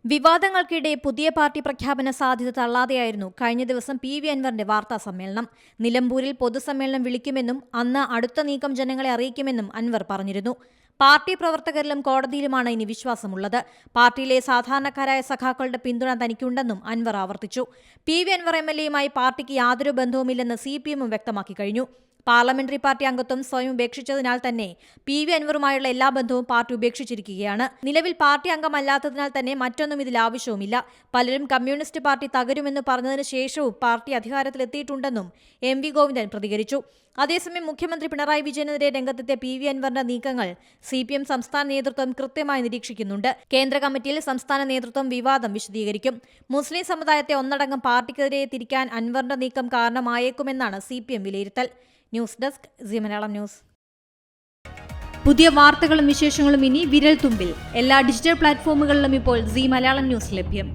വിവാദങ്ങൾക്കിടെ പുതിയ പാർട്ടി പ്രഖ്യാപന സാധ്യത തള്ളാതെയായിരുന്നു കഴിഞ്ഞ ദിവസം പി.വി. അൻവറിന്റെ വാർത്താ സമ്മേളനം. നിലമ്പൂരിൽ പൊതുസമ്മേളനം വിളിക്കുമെന്നും അന്ന് അടുത്ത നീക്കം ജനങ്ങളെ അറിയിക്കുമെന്നും അൻവർ പറഞ്ഞിരുന്നു. പാർട്ടി പ്രവർത്തകരിലും കോടതിയിലുമാണ് ഇനി വിശ്വാസമുള്ളത്. പാർട്ടിയിലെ സാധാരണക്കാരായ സഖാക്കളുടെ പിന്തുണ തനിക്കുണ്ടെന്നും അൻവർ ആവർത്തിച്ചു. പി.വി. അൻവർ എം.എൽ.എയുമായി പാർട്ടിക്ക് യാതൊരു ബന്ധവുമില്ലെന്ന് CPM വ്യക്തമാക്കി കഴിഞ്ഞു. പാർലമെന്ററി പാർട്ടി അംഗത്വം സ്വയം ഉപേക്ഷിച്ചതിനാൽ തന്നെ പി.വി. അൻവറുമായുള്ള എല്ലാ ബന്ധവും പാർട്ടി ഉപേക്ഷിച്ചിരിക്കുകയാണ്. നിലവിൽ പാർട്ടി അംഗമല്ലാത്തതിനാൽ തന്നെ മറ്റൊന്നും ഇതിൽ ആവശ്യവുമില്ല. പലരും കമ്മ്യൂണിസ്റ്റ് പാർട്ടി തകരുമെന്ന് പറഞ്ഞതിന് ശേഷവും പാർട്ടി അധികാരത്തിലെത്തിയിട്ടുണ്ടെന്നും MV ഗോവിന്ദൻ പ്രതികരിച്ചു. അതേസമയം മുഖ്യമന്ത്രി പിണറായി വിജയനെതിരെ രംഗത്തെത്തിയ പി.വി. അൻവറിന്റെ നീക്കങ്ങൾ CPM സംസ്ഥാന നേതൃത്വം കൃത്യമായി നിരീക്ഷിക്കുന്നുണ്ട്. കേന്ദ്ര കമ്മിറ്റിയിൽ സംസ്ഥാന നേതൃത്വം വിവാദം വിശദീകരിക്കും. മുസ്ലിം സമുദായത്തെ ഒന്നടങ്കം പാർട്ടിക്കെതിരെ തിരിക്കാൻ അൻവറിന്റെ നീക്കം കാരണമായേക്കുമെന്നാണ് CPM വിലയിരുത്തൽ. News desk C Malayalam news. പുതിയ വാർത്തകളും വിശേഷങ്ങളും ഇനി വിരൽ തുമ്പിൽ. എല്ലാ ഡിജിറ്റൽ പ്ലാറ്റ്ഫോമുകളിലും ഇപ്പോൾ സി മലയാളം ന്യൂസ് ലഭ്യം.